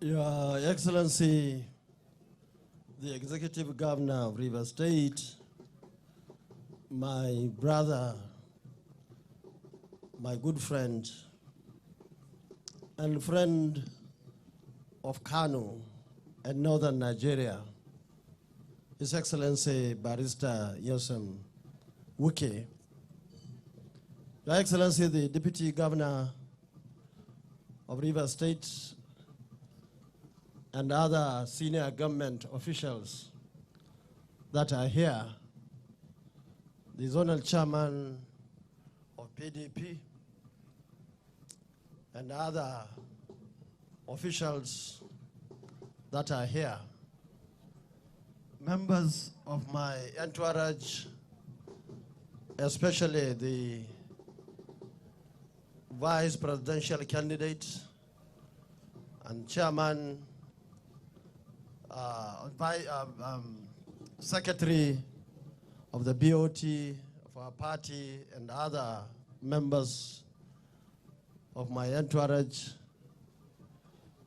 Your Excellency, the Executive Governor of Rivers State, my brother, my good friend, and friend of Kano and northern Nigeria, His Excellency Barrister Yosem Wike, Your Excellency, the Deputy Governor of Rivers State, and other senior government officials that are here, the zonal chairman of PDP, and other officials that are here, members of my entourage, especially the vice presidential candidate and chairman, secretary of the BOT of our party, and other members of my entourage,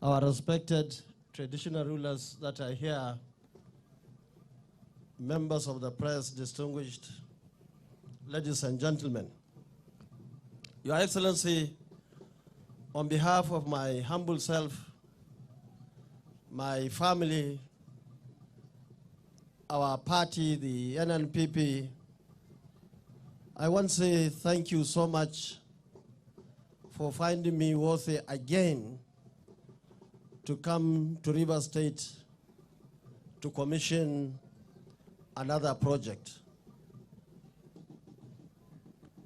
our respected traditional rulers that are here, members of the press, distinguished ladies and gentlemen. Your Excellency, on behalf of my humble self, my family, our party, the NNPP, I want to say thank you so much for finding me worthy again to come to Rivers State to commission another project.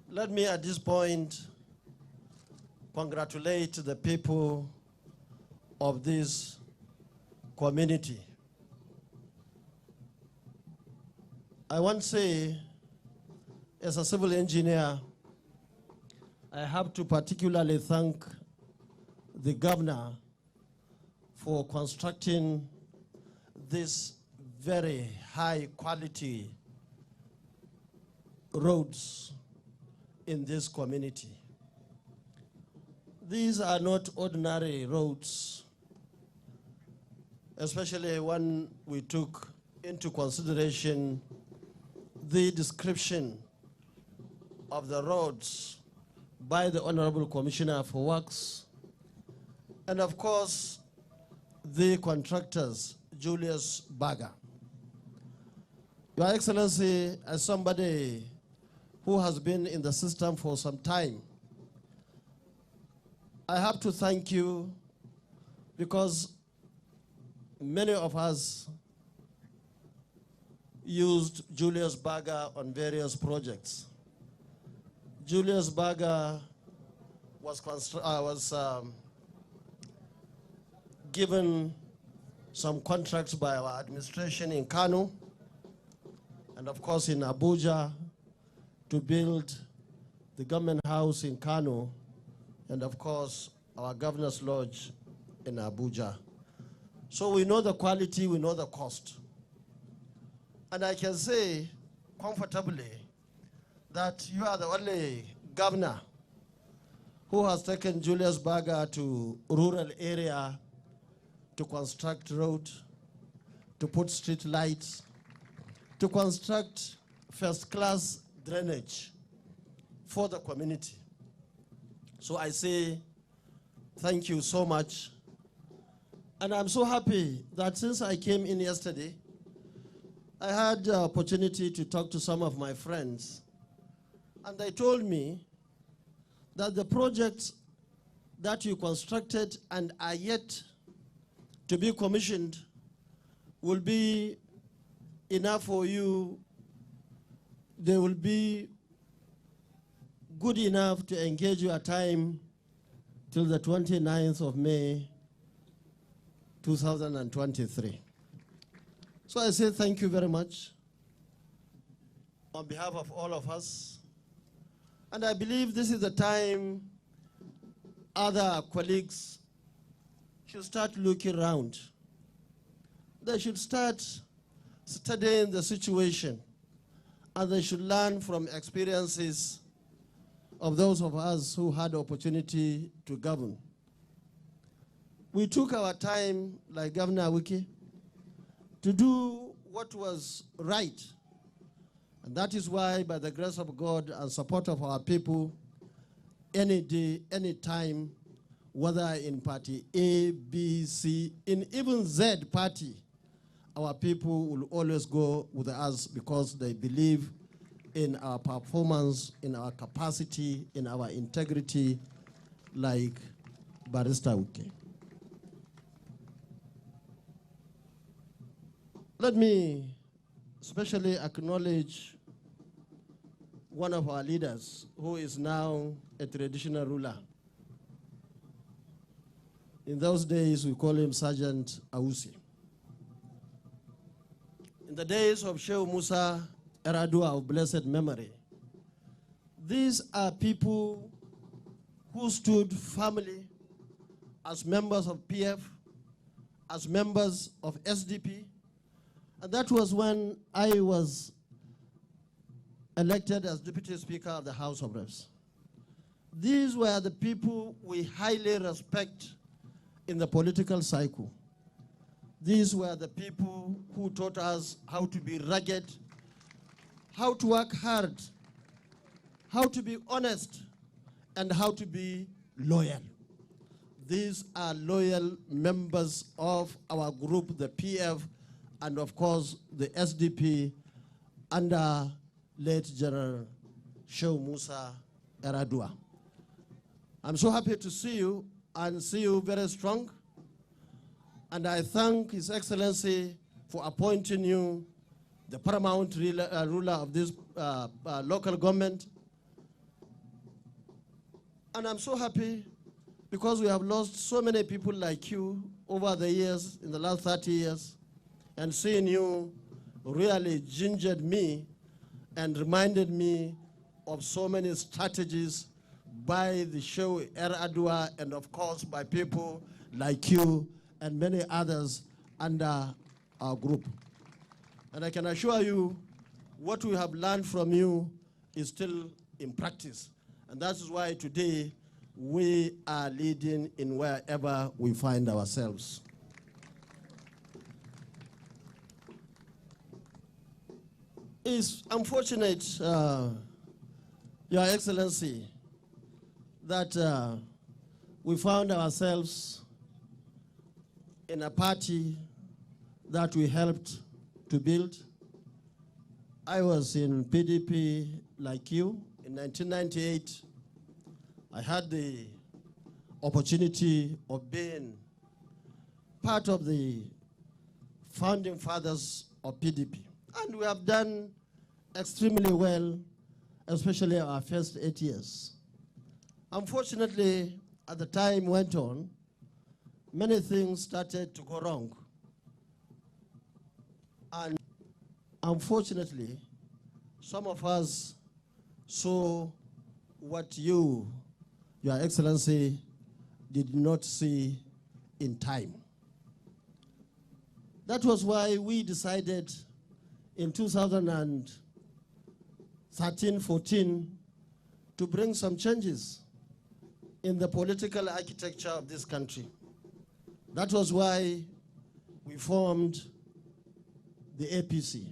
Let me at this point congratulate the people of this community. I want to say, as a civil engineer, I have to particularly thank the governor for constructing this very high quality roads in this community. These are not ordinary roads, especially when we took into consideration the description of the roads by the Honorable Commissioner for Works, and of course, the contractors, Julius Berger. Your Excellency, as somebody who has been in the system for some time, I have to thank you because many of us used Julius Berger on various projects. Julius Berger was given some contracts by our administration in Kano, and of course in Abuja, to build the government house in Kano, and of course our governor's lodge in Abuja. So we know the quality, we know the cost. And I can say comfortably that you are the only governor who has taken Julius Berger to rural area to construct road, to put street lights, to construct first-class drainage for the community. So I say thank you so much. And I'm so happy that since I came in yesterday, I had the opportunity to talk to some of my friends, and they told me that the projects that you constructed and are yet to be commissioned will be enough for you. They will be good enough to engage your time till the 29th of May, 2023. So I say thank you very much on behalf of all of us. And I believe this is the time other colleagues should start looking around. They should start studying the situation, and they should learn from experiences of those of us who had the opportunity to govern. We took our time, like Governor Wike, to do what was right. And that is why, by the grace of God and support of our people, any day, any time, whether in party A, B, C, in even Z party, our people will always go with us because they believe in our performance, in our capacity, in our integrity, like Barrister Wike. Let me especially acknowledge one of our leaders who is now a traditional ruler. In those days, we call him Sergeant Ausi. In the days of Sheikh Musa Eradua of blessed memory, these are people who stood firmly as members of PF, as members of SDP, and that was when I was elected as Deputy Speaker of the House of Reps. These were the people we highly respect in the political cycle. These were the people who taught us how to be rugged, how to work hard, how to be honest, and how to be loyal. These are loyal members of our group, the PF, and of course the SDP under late General Sheikh Musa Eradua. I'm so happy to see you and see you very strong. And I thank His Excellency for appointing you the paramount ruler of this local government. And I'm so happy because we have lost so many people like you over the years, in the last 30 years. And seeing you really gingered me and reminded me of so many strategies by the Sheikh Eradua and of course by people like you and many others under our group. And I can assure you what we have learned from you is still in practice. And that is why today we are leading in wherever we find ourselves. It's unfortunate, Your Excellency, that we found ourselves in a party that we helped to build. I was in PDP like you. In 1998, I had the opportunity of being part of the founding fathers of PDP. And we have done extremely well, especially our first 8 years. Unfortunately, as the time went on, many things started to go wrong. And unfortunately, some of us saw what you, Your Excellency, did not see in time. That was why we decided in 2013-14 to bring some changes in the political architecture of this country. That was why we formed the APC,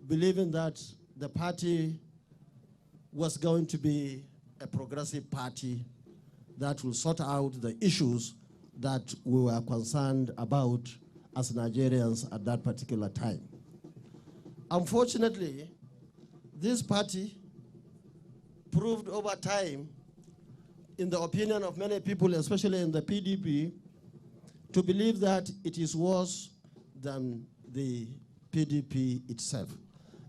believing that the party was going to be a progressive party that will sort out the issues that we were concerned about as Nigerians at that particular time. Unfortunately, this party proved over time, in the opinion of many people, especially in the PDP, to believe that it is worse than the PDP itself.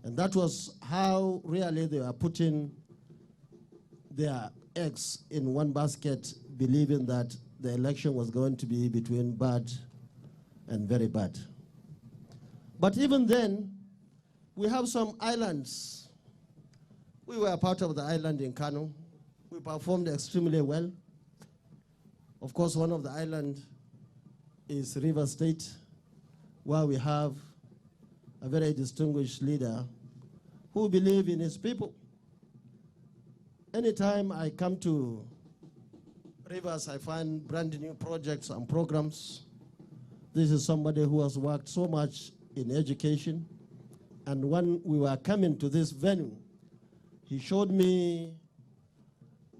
And that was how really they were putting their eggs in one basket, believing that the election was going to be between bad and very bad. But even then, we have some islands. We were part of the island in Kano. We performed extremely well. Of course, one of the islands is River State, where we have a very distinguished leader who believes in his people. Anytime I come to Rivers, I find brand new projects and programs. This is somebody who has worked so much in education. And when we were coming to this venue, he showed me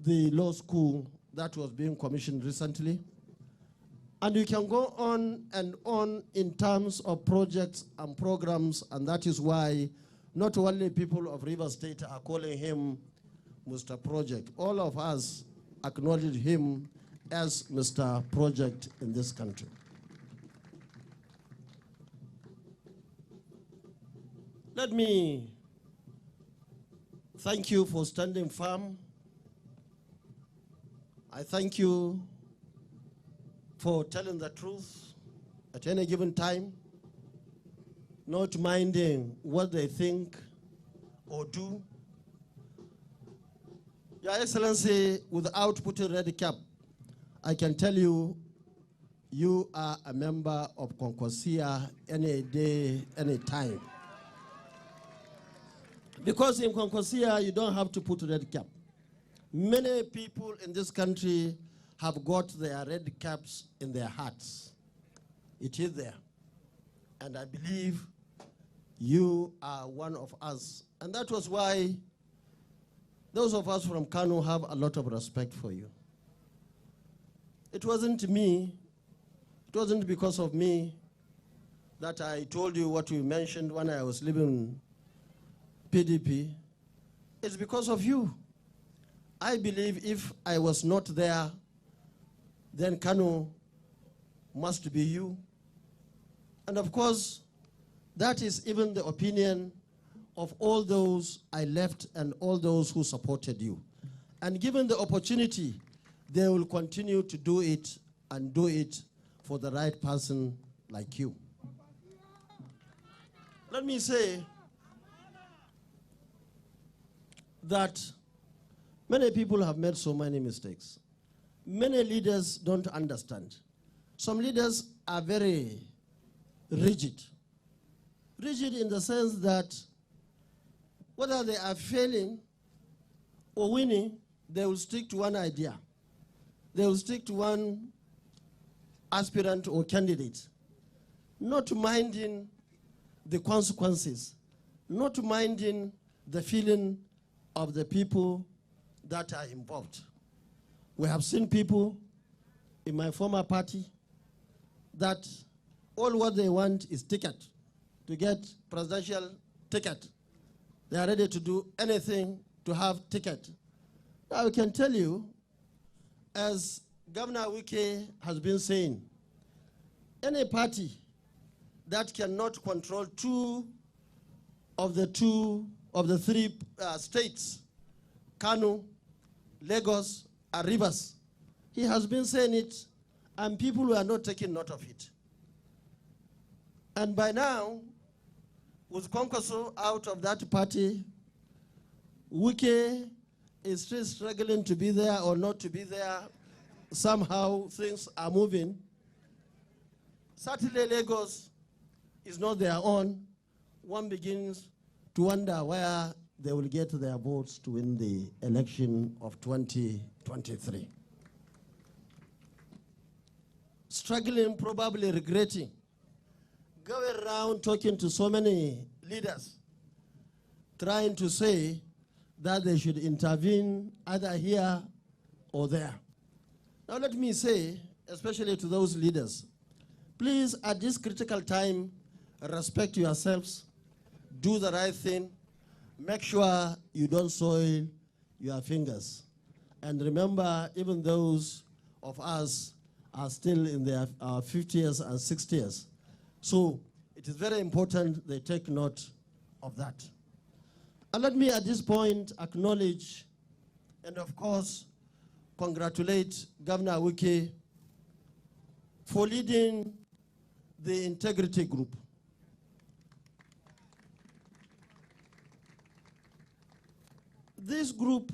the law school that was being commissioned recently. And you can go on and on in terms of projects and programs, and that is why not only people of River State are calling him Mr. Project. All of us acknowledge him as Mr. Project in this country. Let me thank you for standing firm. I thank you for telling the truth at any given time, not minding what they think or do. Your Excellency, without putting red cap, I can tell you, you are a member of Kwankwaso any day, any time. Because in Kwankwaso, you don't have to put red cap. Many people in this country have got their red caps in their hearts. It is there. And I believe you are one of us. And that was why those of us from Kano have a lot of respect for you. It wasn't me, it wasn't because of me that I told you what you mentioned when I was leaving PDP. It's because of you. I believe if I was not there, then Kano must be you. And of course, that is even the opinion of all those I left and all those who supported you. And given the opportunity, they will continue to do it and do it for the right person like you. Let me say that many people have made so many mistakes. Many leaders don't understand. Some leaders are very rigid. Rigid in the sense that whether they are failing or winning, they will stick to one idea. They will stick to one aspirant or candidate, not minding the consequences, not minding the feeling of the people that are involved. We have seen people in my former party that all what they want is ticket, to get presidential ticket. They are ready to do anything to have ticket. Now I can tell you, as Governor Wike has been saying, any party that cannot control two of the three states, Kano, Lagos, and Rivers, he has been saying it, and people are not taking note of it. And by now, with Kwankwaso out of that party, Wike is still struggling to be there or not to be there. Somehow things are moving. Certainly Lagos is not their own. One begins to wonder where they will get their votes to win the election of 2023. Struggling, probably regretting, going around talking to so many leaders, trying to say that they should intervene either here or there. Now let me say, especially to those leaders, please at this critical time, respect yourselves, do the right thing, make sure you don't soil your fingers. And remember, even those of us are still in their 50s and 60s. So it is very important they take note of that. And let me at this point acknowledge and of course congratulate Governor Wike for leading the integrity group. This group,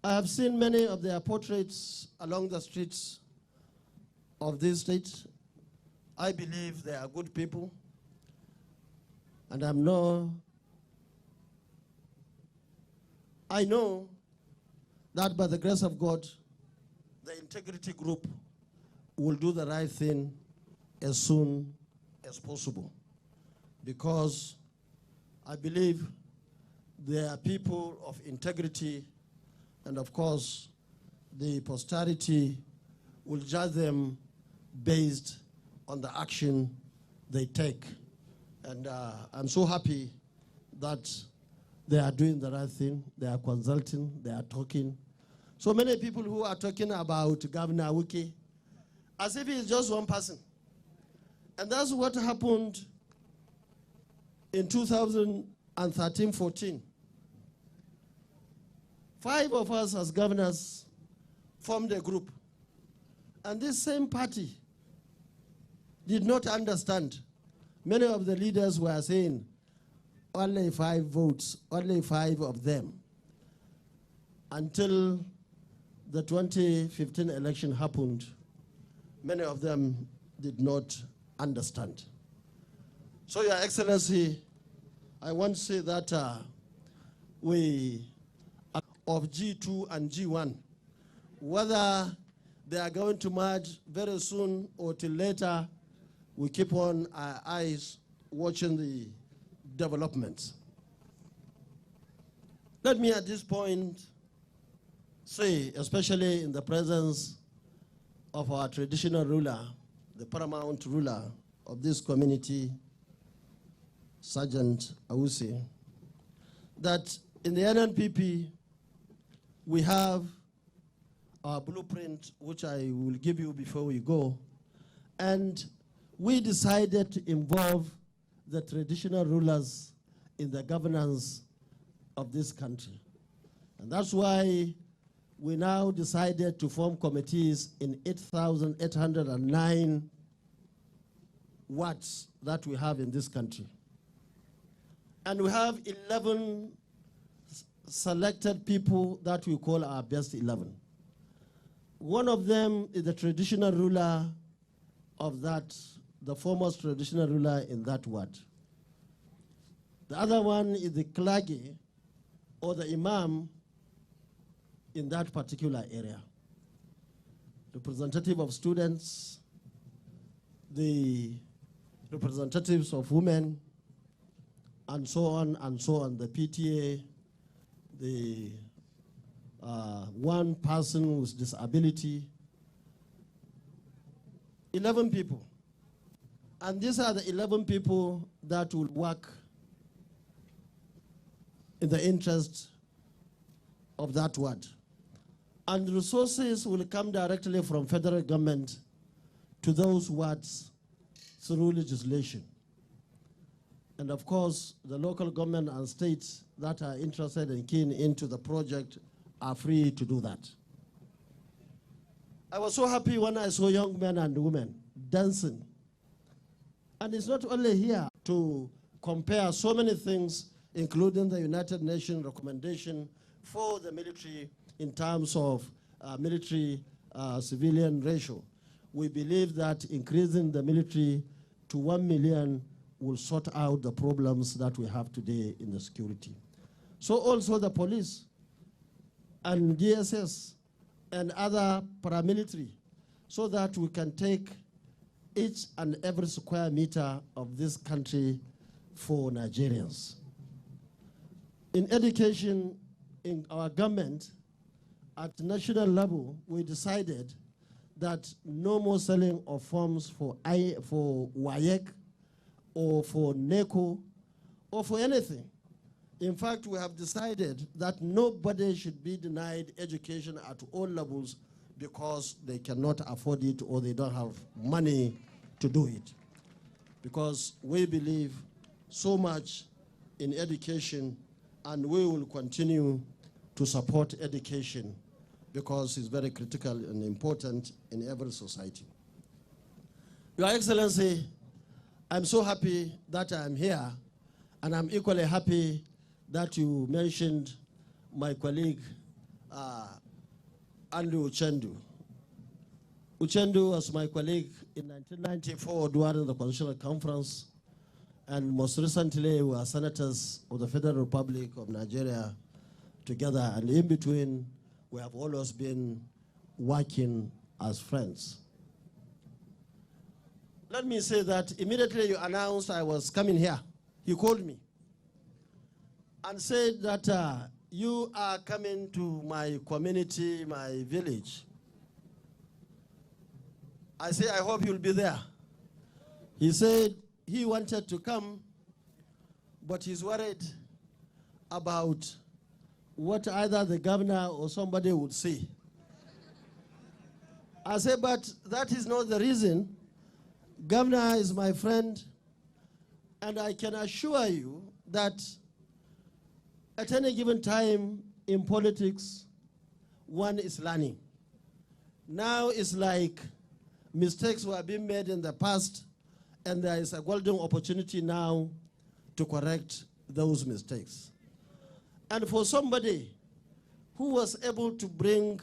I have seen many of their portraits along the streets of this state. I believe they are good people, and I know that by the grace of God, the integrity group will do the right thing as soon as possible, because I believe they are people of integrity, and of course, the posterity will judge them based on the action they take. And I'm so happy that they are doing the right thing. They are consulting, they are talking. So many people who are talking about Governor Wike as if he's just one person. And that's what happened in 2013-14. 5 of us as governors formed a group. And this same party did not understand. Many of the leaders were saying, only 5 votes, only 5 of them. Until the 2015 election happened, many of them did not understand. So, Your Excellency, I want to say that we are of G2 and G1, whether they are going to merge very soon or till later, we keep on our eyes watching the developments. Let me at this point say, especially in the presence of our traditional ruler, the paramount ruler of this community, Sergeant Awusi, that in the NNPP, we have our blueprint, which I will give you before we go, and we decided to involve the traditional rulers in the governance of this country. And that's why we now decided to form committees in 8,809 wards that we have in this country. And we have 11 selected people that we call our best 11. One of them is the traditional ruler of that, the foremost traditional ruler in that ward. The other one is the klagi, or the imam, in that particular area. Representative of students, the representatives of women, and so on, the PTA, the one person with disability, 11 people. And these are the 11 people that will work in the interest of that ward. And resources will come directly from federal government to those wards through legislation. And of course, the local government and states that are interested and keen into the project are free to do that. I was so happy when I saw young men and women dancing. And it's not only here to compare so many things, including the United Nations recommendation for the military in terms of military-civilian ratio. We believe that increasing the military to 1 million will sort out the problems that we have today in the security. So also the police and DSS and other paramilitary, so that we can take each and every square meter of this country for Nigerians. In education, in our government, at national level, we decided that no more selling of forms for Wike or for NECO or for anything. In fact, we have decided that nobody should be denied education at all levels because they cannot afford it or they don't have money to do it. Because we believe so much in education, and we will continue to support education because it's very critical and important in every society. Your Excellency, I'm so happy that I'm here, and I'm equally happy that you mentioned my colleague, Andrew Uchendu. Uchendu was my colleague in 1994 during the Constitutional Conference, and most recently we were senators of the Federal Republic of Nigeria together, and in between we have always been working as friends. Let me say that immediately you announced I was coming here, he called me and said that you are coming to my community, my village. I say, I hope you'll be there. He said he wanted to come, but he's worried about what either the governor or somebody would say. I said, but that is not the reason. Governor is my friend, and I can assure you that at any given time in politics, one is learning. Now it's like mistakes were being made in the past, and there is a golden opportunity now to correct those mistakes. And for somebody who was able to bring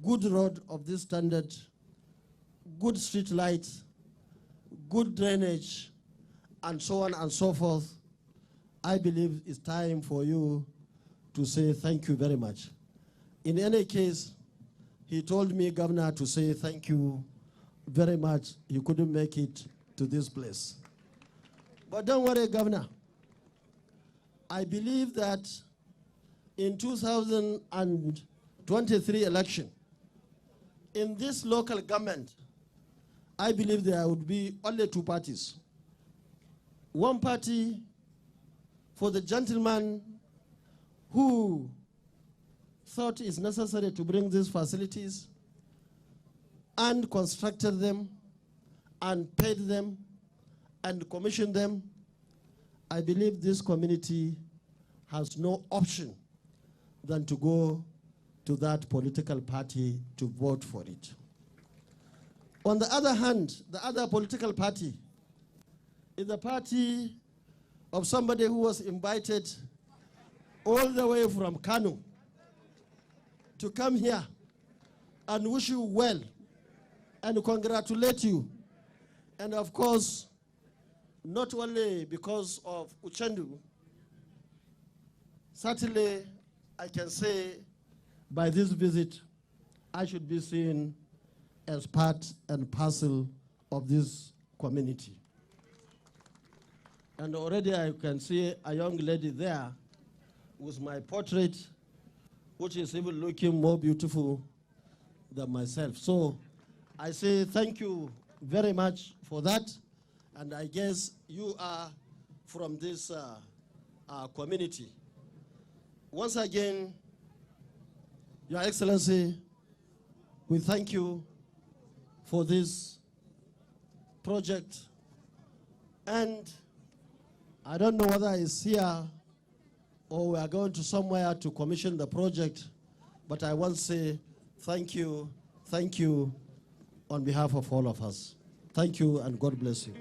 good road of this standard, good street lights, good drainage, and so on and so forth, I believe it's time for you to say thank you very much. In any case, he told me, Governor, to say thank you very much. He couldn't make it to this place. But don't worry, Governor. I believe that in 2023 election, in this local government, I believe there would be only two parties. One party for the gentleman who thought it's necessary to bring these facilities and constructed them and paid them and commissioned them. I believe this community has no option than to go to that political party to vote for it. On the other hand, the other political party is the party of somebody who was invited all the way from Kano to come here and wish you well and congratulate you. And of course, not only because of Uchendu, certainly I can say by this visit, I should be seen as part and parcel of this community. And already I can see a young lady there with my portrait, which is even looking more beautiful than myself. So I say thank you very much for that. And I guess you are from this community. Once again, Your Excellency, we thank you for this project. And I don't know whether it's here or we are going to somewhere to commission the project, but I want to say thank you on behalf of all of us. Thank you and God bless you.